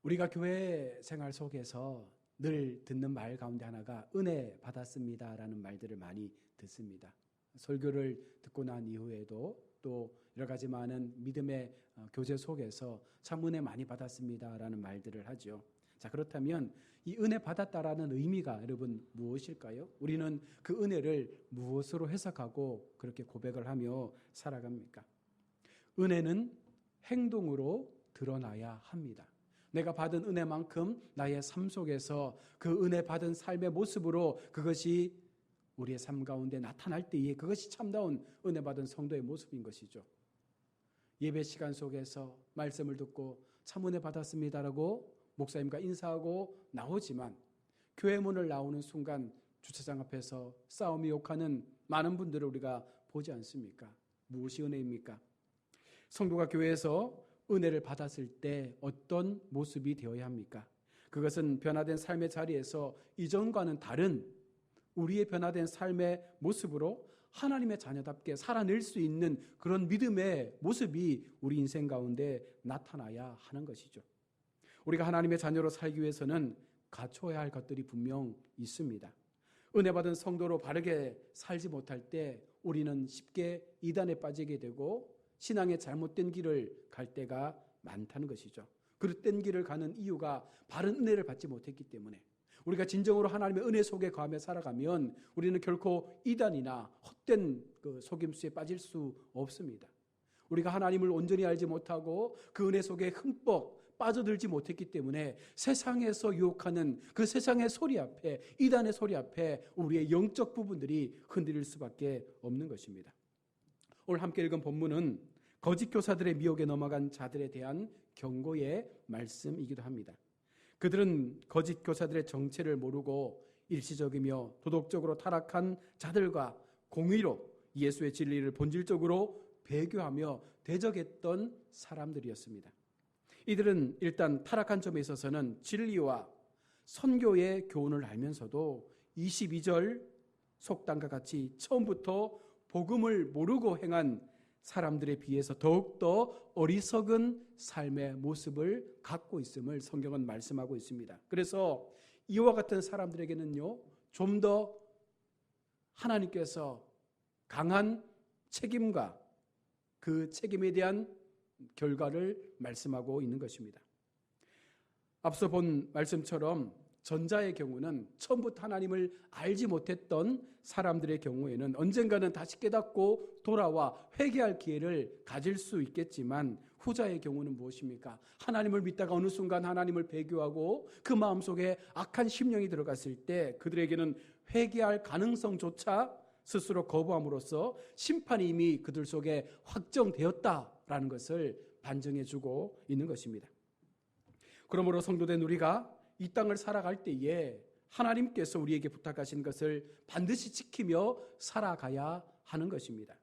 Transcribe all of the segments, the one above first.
우리가 교회 생활 속에서 늘 듣는 말 가운데 하나가 은혜 받았습니다라는 말들을 많이 듣습니다. 설교를 듣고 난 이후에도 또 여러 가지 많은 믿음의 교제 속에서 참 은혜 많이 받았습니다라는 말들을 하죠. 자, 그렇다면 이 은혜 받았다라는 의미가 여러분 무엇일까요? 우리는 그 은혜를 무엇으로 해석하고 그렇게 고백을 하며 살아갑니까? 은혜는 행동으로 드러나야 합니다. 내가 받은 은혜만큼 나의 삶 속에서 그 은혜 받은 삶의 모습으로 그것이 우리의 삶 가운데 나타날 때에 그것이 참다운 은혜 받은 성도의 모습인 것이죠. 예배 시간 속에서 말씀을 듣고 참 은혜 받았습니다라고 목사님과 인사하고 나오지만 교회 문을 나오는 순간 주차장 앞에서 싸움이 욕하는 많은 분들을 우리가 보지 않습니까? 무엇이 은혜입니까? 성도가 교회에서 은혜를 받았을 때 어떤 모습이 되어야 합니까? 그것은 변화된 삶의 자리에서 이전과는 다른 우리의 변화된 삶의 모습으로 하나님의 자녀답게 살아낼 수 있는 그런 믿음의 모습이 우리 인생 가운데 나타나야 하는 것이죠. 우리가 하나님의 자녀로 살기 위해서는 갖춰야 할 것들이 분명 있습니다. 은혜 받은 성도로 바르게 살지 못할 때 우리는 쉽게 이단에 빠지게 되고 신앙의 잘못된 길을 갈 때가 많다는 것이죠. 그릇된 길을 가는 이유가 바른 은혜를 받지 못했기 때문에 우리가 진정으로 하나님의 은혜 속에 거하며 살아가면 우리는 결코 이단이나 헛된 그 속임수에 빠질 수 없습니다. 우리가 하나님을 온전히 알지 못하고 그 은혜 속에 흠뻑 빠져들지 못했기 때문에 세상에서 유혹하는 그 세상의 소리 앞에 이단의 소리 앞에 우리의 영적 부분들이 흔들릴 수밖에 없는 것입니다. 오늘 함께 읽은 본문은 거짓 교사들의 미혹에 넘어간 자들에 대한 경고의 말씀이기도 합니다. 그들은 거짓 교사들의 정체를 모르고 일시적이며 도덕적으로 타락한 자들과 공의로 예수의 진리를 본질적으로 배교하며 대적했던 사람들이었습니다. 이들은 일단 타락한 점에 있어서는 진리와 선교의 교훈을 알면서도 22절 속담과 같이 처음부터 복음을 모르고 행한 사람들에 비해서 더욱더 어리석은 삶의 모습을 갖고 있음을 성경은 말씀하고 있습니다. 그래서 이와 같은 사람들에게는요, 좀 더 하나님께서 강한 책임과 그 책임에 대한 결과를 말씀하고 있는 것입니다. 앞서 본 말씀처럼 전자의 경우는 처음부터 하나님을 알지 못했던 사람들의 경우에는 언젠가는 다시 깨닫고 돌아와 회개할 기회를 가질 수 있겠지만 후자의 경우는 무엇입니까? 하나님을 믿다가 어느 순간 하나님을 배교하고 그 마음속에 악한 심령이 들어갔을 때 그들에게는 회개할 가능성조차 스스로 거부함으로써 심판이 이미 그들 속에 확정되었다라는 것을 반증해주고 있는 것입니다. 그러므로 성도된 우리가 이 땅을 살아갈 때에 하나님께서 우리에게 부탁하신 것을 반드시 지키며 살아가야 하는 것입니다.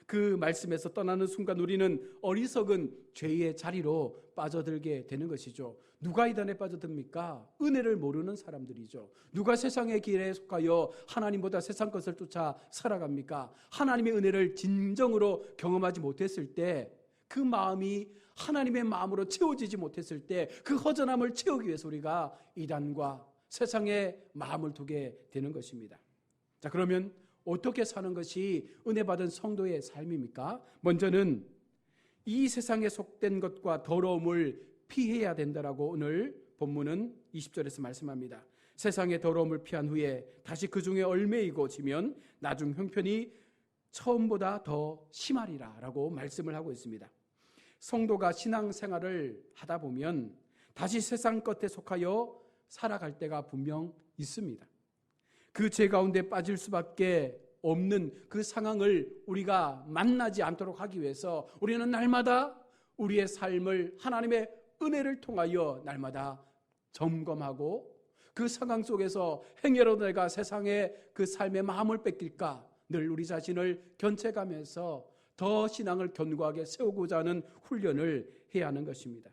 그 말씀에서 떠나는 순간 우리는 어리석은 죄의 자리로 빠져들게 되는 것이죠. 누가 이단에 빠져듭니까? 은혜를 모르는 사람들이죠. 누가 세상의 길에 속하여 하나님보다 세상 것을 쫓아 살아갑니까? 하나님의 은혜를 진정으로 경험하지 못했을 때 그 마음이 하나님의 마음으로 채워지지 못했을 때 그 허전함을 채우기 위해서 우리가 이단과 세상에 마음을 두게 되는 것입니다. 자, 그러면 어떻게 사는 것이 은혜 받은 성도의 삶입니까? 먼저는 이 세상에 속된 것과 더러움을 피해야 된다라고 오늘 본문은 20절에서 말씀합니다. 세상의 더러움을 피한 후에 다시 그 중에 얽매이고 지면 나중 형편이 처음보다 더 심하리라 라고 말씀을 하고 있습니다. 성도가 신앙생활을 하다 보면 다시 세상 것에 속하여 살아갈 때가 분명 있습니다. 그 죄 가운데 빠질 수밖에 없는 그 상황을 우리가 만나지 않도록 하기 위해서 우리는 날마다 우리의 삶을 하나님의 은혜를 통하여 날마다 점검하고 그 상황 속에서 행여로 내가 세상의 그 삶의 마음을 뺏길까 늘 우리 자신을 견책하면서 더 신앙을 견고하게 세우고자 하는 훈련을 해야 하는 것입니다.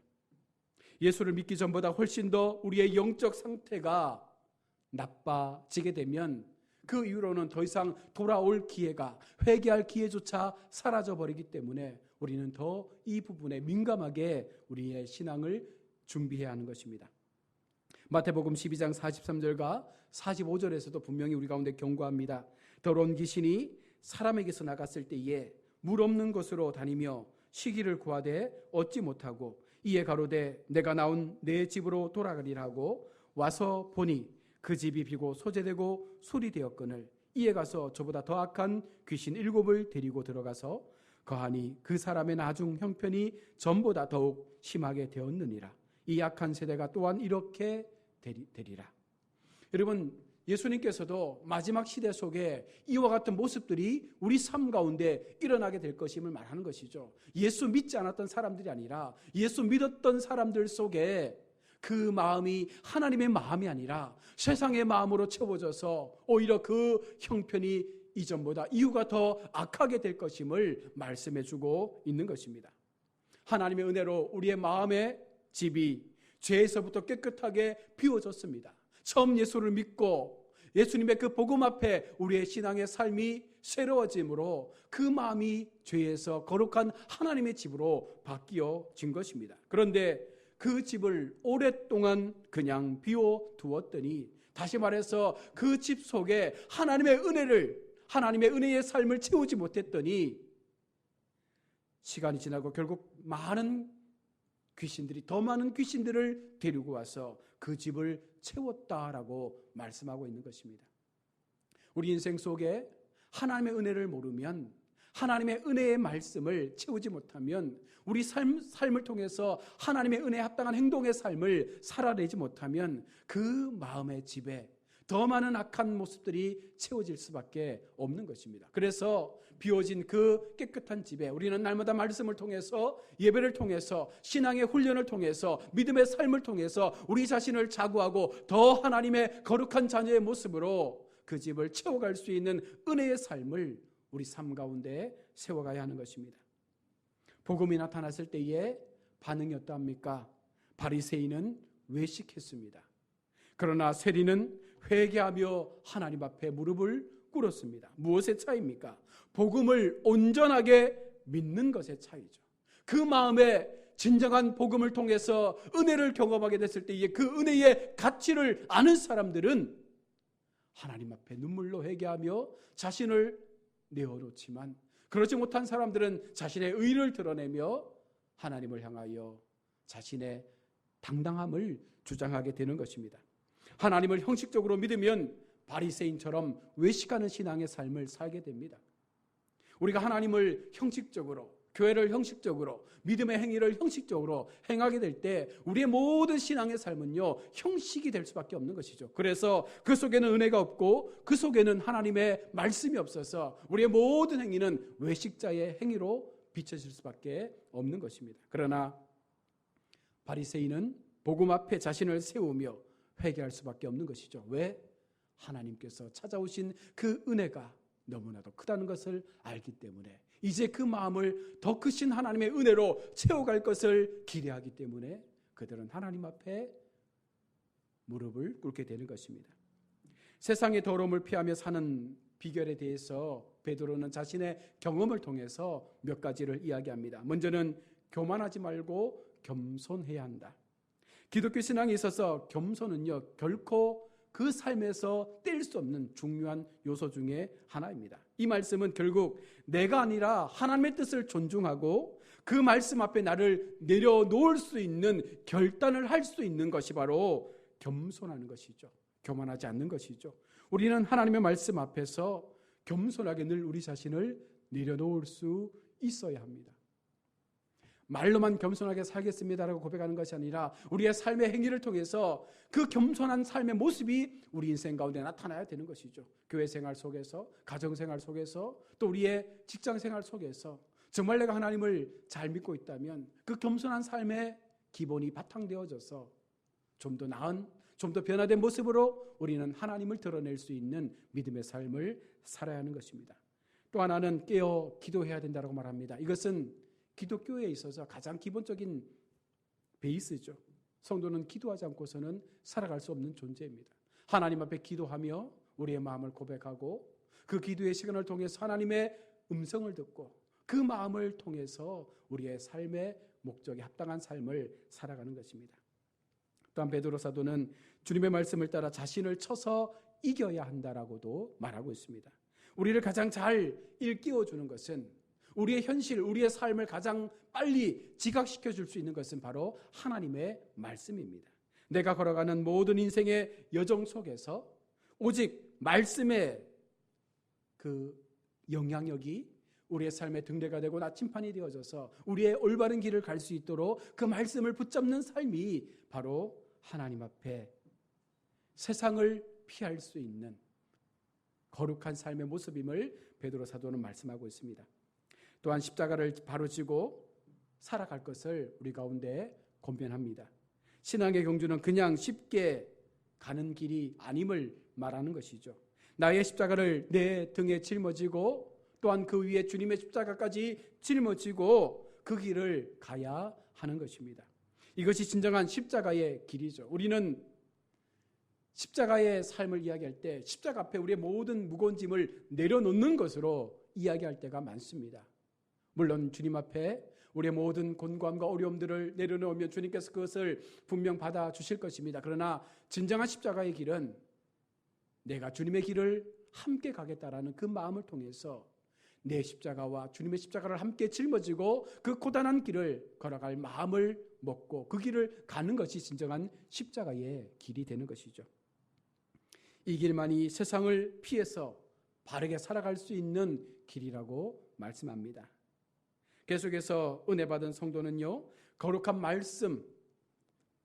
예수를 믿기 전보다 훨씬 더 우리의 영적 상태가 나빠지게 되면 그 이후로는 더 이상 돌아올 기회가, 회개할 기회조차 사라져버리기 때문에 우리는 더 이 부분에 민감하게 우리의 신앙을 준비해야 하는 것입니다. 마태복음 12장 43절과 45절에서도 분명히 우리 가운데 경고합니다. 더러운 귀신이 사람에게서 나갔을 때에 물 없는 곳으로 다니며 쉬기를 구하되 얻지 못하고 이에 가로되 내가 나온 내 집으로 돌아가리라 하고 와서 보니 그 집이 비고 소재되고 술이 되었거늘 이에 가서 저보다 더 악한 귀신 7을 데리고 들어가서 거하니 그 사람의 나중 형편이 전보다 더욱 심하게 되었느니라. 이 악한 세대가 또한 이렇게 되리라. 여러분, 예수님께서도 마지막 시대 속에 이와 같은 모습들이 우리 삶 가운데 일어나게 될 것임을 말하는 것이죠. 예수 믿지 않았던 사람들이 아니라 예수 믿었던 사람들 속에 그 마음이 하나님의 마음이 아니라 세상의 마음으로 채워져서 오히려 그 형편이 이전보다 이후가 더 악하게 될 것임을 말씀해 주고 있는 것입니다. 하나님의 은혜로 우리의 마음의 집이 죄에서부터 깨끗하게 비워졌습니다. 처음 예수를 믿고 예수님의 그 복음 앞에 우리의 신앙의 삶이 새로워짐으로 그 마음이 죄에서 거룩한 하나님의 집으로 바뀌어진 것입니다. 그런데 그 집을 오랫동안 그냥 비워두었더니, 다시 말해서 그 집 속에 하나님의 은혜의 삶을 채우지 못했더니 시간이 지나고 결국 더 많은 귀신들을 데리고 와서 그 집을 채웠다라고 말씀하고 있는 것입니다. 우리 인생 속에 하나님의 은혜를 모르면, 하나님의 은혜의 말씀을 채우지 못하면, 우리 삶을 통해서 하나님의 은혜에 합당한 행동의 삶을 살아내지 못하면 그 마음의 집에 더 많은 악한 모습들이 채워질 수밖에 없는 것입니다. 그래서 비워진 그 깨끗한 집에 우리는 날마다 말씀을 통해서, 예배를 통해서, 신앙의 훈련을 통해서, 믿음의 삶을 통해서 우리 자신을 자구하고 더 하나님의 거룩한 자녀의 모습으로 그 집을 채워갈 수 있는 은혜의 삶을 우리 삶 가운데 세워가야 하는 것입니다. 복음이 나타났을 때의 반응이 어떠합니까? 바리새인은 외식했습니다. 그러나 세리는 회개하며 하나님 앞에 무릎을 꿇었습니다. 무엇의 차이입니까? 복음을 온전하게 믿는 것의 차이죠. 그 마음에 진정한 복음을 통해서 은혜를 경험하게 됐을 때에 그 은혜의 가치를 아는 사람들은 하나님 앞에 눈물로 회개하며 자신을 내어놓지만, 그렇지 못한 사람들은 자신의 의를 드러내며 하나님을 향하여 자신의 당당함을 주장하게 되는 것입니다. 하나님을 형식적으로 믿으면 바리새인처럼 외식하는 신앙의 삶을 살게 됩니다. 우리가 하나님을 형식적으로, 교회를 형식적으로, 믿음의 행위를 형식적으로 행하게 될 때 우리의 모든 신앙의 삶은요, 형식이 될 수밖에 없는 것이죠. 그래서 그 속에는 은혜가 없고 그 속에는 하나님의 말씀이 없어서 우리의 모든 행위는 외식자의 행위로 비춰질 수밖에 없는 것입니다. 그러나 바리새인은 복음 앞에 자신을 세우며 회개할 수밖에 없는 것이죠. 왜? 하나님께서 찾아오신 그 은혜가 너무나도 크다는 것을 알기 때문에, 이제 그 마음을 더 크신 하나님의 은혜로 채워갈 것을 기대하기 때문에 그들은 하나님 앞에 무릎을 꿇게 되는 것입니다. 세상의 더러움을 피하며 사는 비결에 대해서 베드로는 자신의 경험을 통해서 몇 가지를 이야기합니다. 먼저는 교만하지 말고 겸손해야 한다. 기독교 신앙에 있어서 겸손은요, 결코 그 삶에서 뗄 수 없는 중요한 요소 중에 하나입니다. 이 말씀은 결국 내가 아니라 하나님의 뜻을 존중하고 그 말씀 앞에 나를 내려놓을 수 있는 결단을 할 수 있는 것이 바로 겸손하는 것이죠. 교만하지 않는 것이죠. 우리는 하나님의 말씀 앞에서 겸손하게 늘 우리 자신을 내려놓을 수 있어야 합니다. 말로만 겸손하게 살겠습니다라고 고백하는 것이 아니라 우리의 삶의 행위를 통해서 그 겸손한 삶의 모습이 우리 인생 가운데 나타나야 되는 것이죠. 교회 생활 속에서, 가정 생활 속에서, 또 우리의 직장 생활 속에서 정말 내가 하나님을 잘 믿고 있다면 그 겸손한 삶의 기본이 바탕되어져서 좀 더 나은, 좀 더 변화된 모습으로 우리는 하나님을 드러낼 수 있는 믿음의 삶을 살아야 하는 것입니다. 또 하나는 깨어 기도해야 된다고 말합니다. 이것은 기독교에 있어서 가장 기본적인 베이스죠. 성도는 기도하지 않고서는 살아갈 수 없는 존재입니다. 하나님 앞에 기도하며 우리의 마음을 고백하고 그 기도의 시간을 통해서 하나님의 음성을 듣고 그 마음을 통해서 우리의 삶의 목적에 합당한 삶을 살아가는 것입니다. 또한 베드로 사도는 주님의 말씀을 따라 자신을 쳐서 이겨야 한다라고도 말하고 있습니다. 우리를 가장 잘 일깨워주는 것은, 우리의 현실, 우리의 삶을 가장 빨리 지각시켜 줄 수 있는 것은 바로 하나님의 말씀입니다. 내가 걸어가는 모든 인생의 여정 속에서 오직 말씀의 그 영향력이 우리의 삶의 등대가 되고 나침판이 되어져서 우리의 올바른 길을 갈 수 있도록 그 말씀을 붙잡는 삶이 바로 하나님 앞에 세상을 피할 수 있는 거룩한 삶의 모습임을 베드로 사도는 말씀하고 있습니다. 또한 십자가를 바로 지고 살아갈 것을 우리 가운데 권면합니다. 신앙의 경주는 그냥 쉽게 가는 길이 아님을 말하는 것이죠. 나의 십자가를 내 등에 짊어지고 또한 그 위에 주님의 십자가까지 짊어지고 그 길을 가야 하는 것입니다. 이것이 진정한 십자가의 길이죠. 우리는 십자가의 삶을 이야기할 때 십자가 앞에 우리의 모든 무거운 짐을 내려놓는 것으로 이야기할 때가 많습니다. 물론 주님 앞에 우리의 모든 곤고함과 어려움들을 내려놓으면 주님께서 그것을 분명 받아주실 것입니다. 그러나 진정한 십자가의 길은 내가 주님의 길을 함께 가겠다라는 그 마음을 통해서 내 십자가와 주님의 십자가를 함께 짊어지고 그 고단한 길을 걸어갈 마음을 먹고 그 길을 가는 것이 진정한 십자가의 길이 되는 것이죠. 이 길만이 세상을 피해서 바르게 살아갈 수 있는 길이라고 말씀합니다. 계속해서 은혜 받은 성도는요, 거룩한 말씀,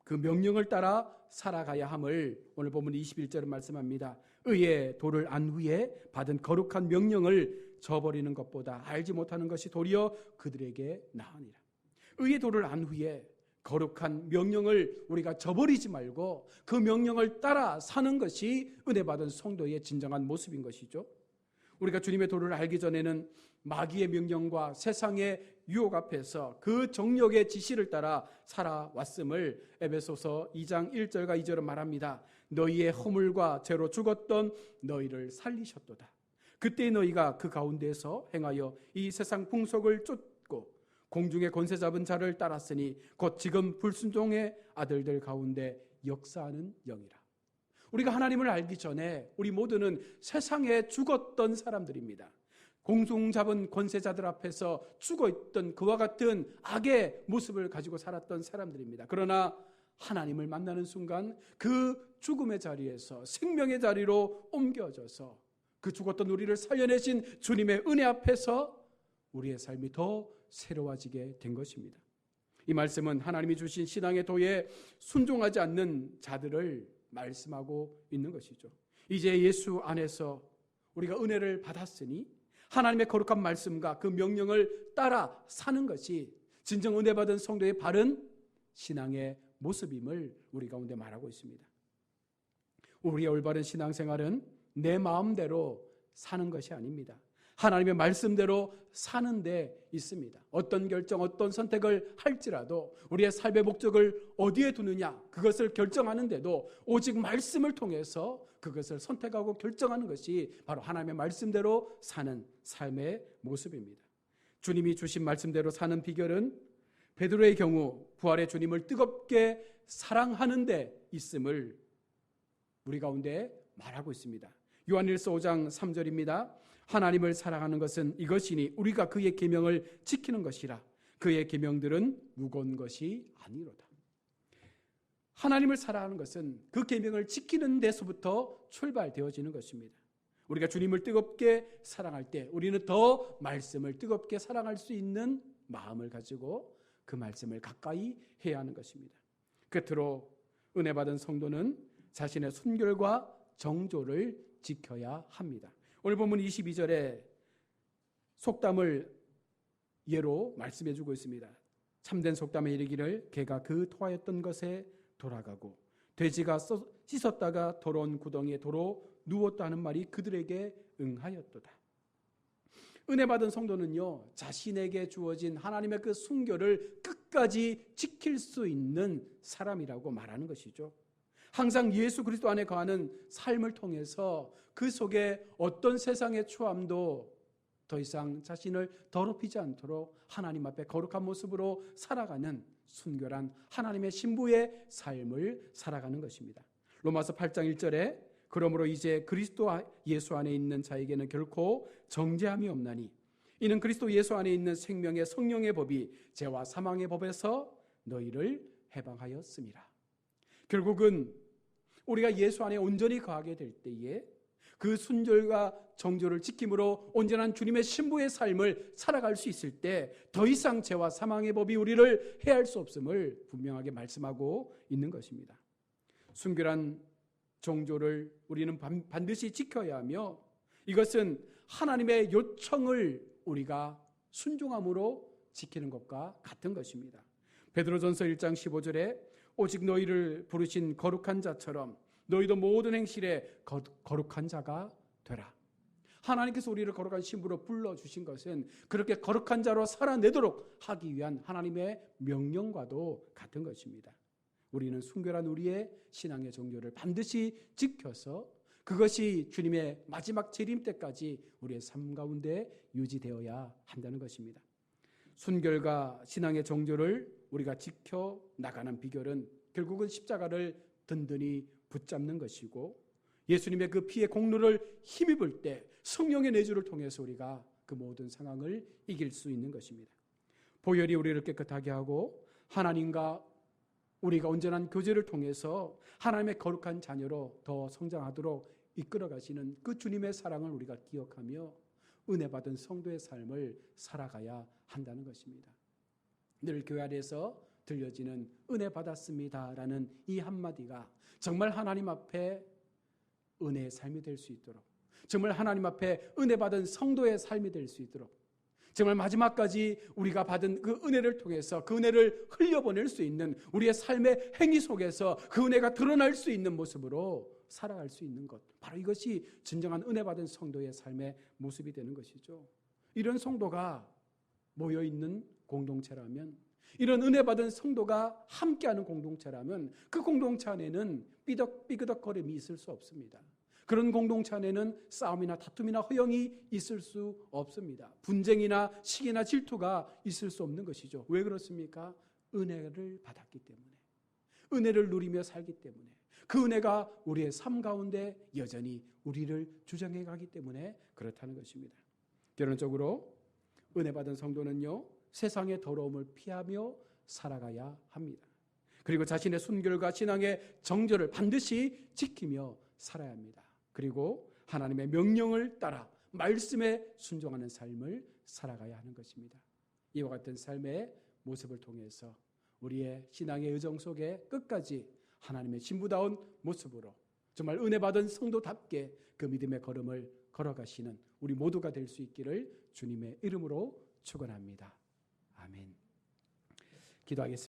그 명령을 따라 살아가야 함을 오늘 본문 21절은 말씀합니다. 의의 도를 안 후에 받은 거룩한 명령을 저버리는 것보다 알지 못하는 것이 도리어 그들에게 나으니라. 의의 도를 안 후에 거룩한 명령을 우리가 저버리지 말고 그 명령을 따라 사는 것이 은혜 받은 성도의 진정한 모습인 것이죠. 우리가 주님의 도를 알기 전에는 마귀의 명령과 세상의 유혹 앞에서 그 정욕의 지시를 따라 살아왔음을 에베소서 2장 1절과 2절은 말합니다. 너희의 허물과 죄로 죽었던 너희를 살리셨도다. 그때 너희가 그 가운데서 행하여 이 세상 풍속을 쫓고 공중의 권세 잡은 자를 따랐으니 곧 지금 불순종의 아들들 가운데 역사하는 영이라. 우리가 하나님을 알기 전에 우리 모두는 세상에 죽었던 사람들입니다. 공중 잡은 권세자들 앞에서 죽어있던 그와 같은 악의 모습을 가지고 살았던 사람들입니다. 그러나 하나님을 만나는 순간 그 죽음의 자리에서 생명의 자리로 옮겨져서 그 죽었던 우리를 살려내신 주님의 은혜 앞에서 우리의 삶이 더 새로워지게 된 것입니다. 이 말씀은 하나님이 주신 신앙의 도에 순종하지 않는 자들을 말씀하고 있는 것이죠. 이제 예수 안에서 우리가 은혜를 받았으니 하나님의 거룩한 말씀과 그 명령을 따라 사는 것이 진정 은혜 받은 성도의 바른 신앙의 모습임을 우리 가운데 말하고 있습니다. 우리의 올바른 신앙생활은 내 마음대로 사는 것이 아닙니다. 하나님의 말씀대로 사는 데 있습니다. 어떤 결정, 어떤 선택을 할지라도 우리의 삶의 목적을 어디에 두느냐, 그것을 결정하는데도 오직 말씀을 통해서 그것을 선택하고 결정하는 것이 바로 하나님의 말씀대로 사는 삶의 모습입니다. 주님이 주신 말씀대로 사는 비결은 베드로의 경우 부활의 주님을 뜨겁게 사랑하는 데 있음을 우리 가운데 말하고 있습니다. 요한일서 5장 3절입니다. 하나님을 사랑하는 것은 이것이니 우리가 그의 계명을 지키는 것이라. 그의 계명들은 무거운 것이 아니로다. 하나님을 사랑하는 것은 그 계명을 지키는 데서부터 출발되어지는 것입니다. 우리가 주님을 뜨겁게 사랑할 때 우리는 더 말씀을 뜨겁게 사랑할 수 있는 마음을 가지고 그 말씀을 가까이 해야 하는 것입니다. 끝으로 은혜 받은 성도는 자신의 순결과 정조를 지켜야 합니다. 오늘 본문 22절에 속담을 예로 말씀해 주고 있습니다. 참된 속담에 이르기를 개가 그 토하였던 것에 돌아가고 돼지가 씻었다가 더러운 구덩이에 도로 누웠다 하는 말이 그들에게 응하였도다. 은혜 받은 성도는요, 자신에게 주어진 하나님의 그 순결을 끝까지 지킬 수 있는 사람이라고 말하는 것이죠. 항상 예수 그리스도 안에 거하는 삶을 통해서 그 속에 어떤 세상의 추함도 더 이상 자신을 더럽히지 않도록 하나님 앞에 거룩한 모습으로 살아가는 순결한 하나님의 신부의 삶을 살아가는 것입니다. 로마서 8장 1절에 그러므로 이제 그리스도 예수 안에 있는 자에게는 결코 정죄함이 없나니 이는 그리스도 예수 안에 있는 생명의 성령의 법이 죄와 사망의 법에서 너희를 해방하였습니다. 결국은 우리가 예수 안에 온전히 거하게 될 때에 그 순결과 정조를 지킴으로 온전한 주님의 신부의 삶을 살아갈 수 있을 때 더 이상 죄와 사망의 법이 우리를 해할 수 없음을 분명하게 말씀하고 있는 것입니다. 순결한 정조를 우리는 반드시 지켜야 하며 이것은 하나님의 요청을 우리가 순종함으로 지키는 것과 같은 것입니다. 베드로전서 1장 15절에 오직 너희를 부르신 거룩한 자처럼 너희도 모든 행실에 거룩한 자가 되라. 하나님께서 우리를 거룩한 신부로 불러주신 것은 그렇게 거룩한 자로 살아내도록 하기 위한 하나님의 명령과도 같은 것입니다. 우리는 순결한 우리의 신앙의 정조를 반드시 지켜서 그것이 주님의 마지막 재림 때까지 우리의 삶 가운데 유지되어야 한다는 것입니다. 순결과 신앙의 정조를 우리가 지켜나가는 비결은 결국은 십자가를 든든히 붙잡는 것이고 예수님의 그 피의 공로를 힘입을 때 성령의 내주를 통해서 우리가 그 모든 상황을 이길 수 있는 것입니다. 보혈이 우리를 깨끗하게 하고 하나님과 우리가 온전한 교제를 통해서 하나님의 거룩한 자녀로 더 성장하도록 이끌어 가시는 그 주님의 사랑을 우리가 기억하며 은혜 받은 성도의 삶을 살아가야 한다는 것입니다. 늘 교회 안에서 들려지는 은혜 받았습니다라는 이 한마디가 정말 하나님 앞에 은혜의 삶이 될 수 있도록, 정말 하나님 앞에 은혜 받은 성도의 삶이 될 수 있도록, 정말 마지막까지 우리가 받은 그 은혜를 통해서 그 은혜를 흘려보낼 수 있는 우리의 삶의 행위 속에서 그 은혜가 드러날 수 있는 모습으로 살아갈 수 있는 것, 바로 이것이 진정한 은혜 받은 성도의 삶의 모습이 되는 것이죠. 이런 성도가 모여있는 공동체라면, 이런 은혜 받은 성도가 함께하는 공동체라면 그 공동체 안에는 삐그덕거림이 있을 수 없습니다. 그런 공동체 안에는 싸움이나 다툼이나 허영이 있을 수 없습니다. 분쟁이나 시기나 질투가 있을 수 없는 것이죠. 왜 그렇습니까? 은혜를 받았기 때문에, 은혜를 누리며 살기 때문에, 그 은혜가 우리의 삶 가운데 여전히 우리를 주장해 가기 때문에 그렇다는 것입니다. 결론적으로 은혜 받은 성도는요, 세상의 더러움을 피하며 살아가야 합니다. 그리고 자신의 순결과 신앙의 정절을 반드시 지키며 살아야 합니다. 그리고 하나님의 명령을 따라 말씀에 순종하는 삶을 살아가야 하는 것입니다. 이와 같은 삶의 모습을 통해서 우리의 신앙의 여정 속에 끝까지 하나님의 신부다운 모습으로 정말 은혜 받은 성도답게 그 믿음의 걸음을 걸어가시는 우리 모두가 될 수 있기를 주님의 이름으로 축원합니다. 아멘. 기도하겠습니다.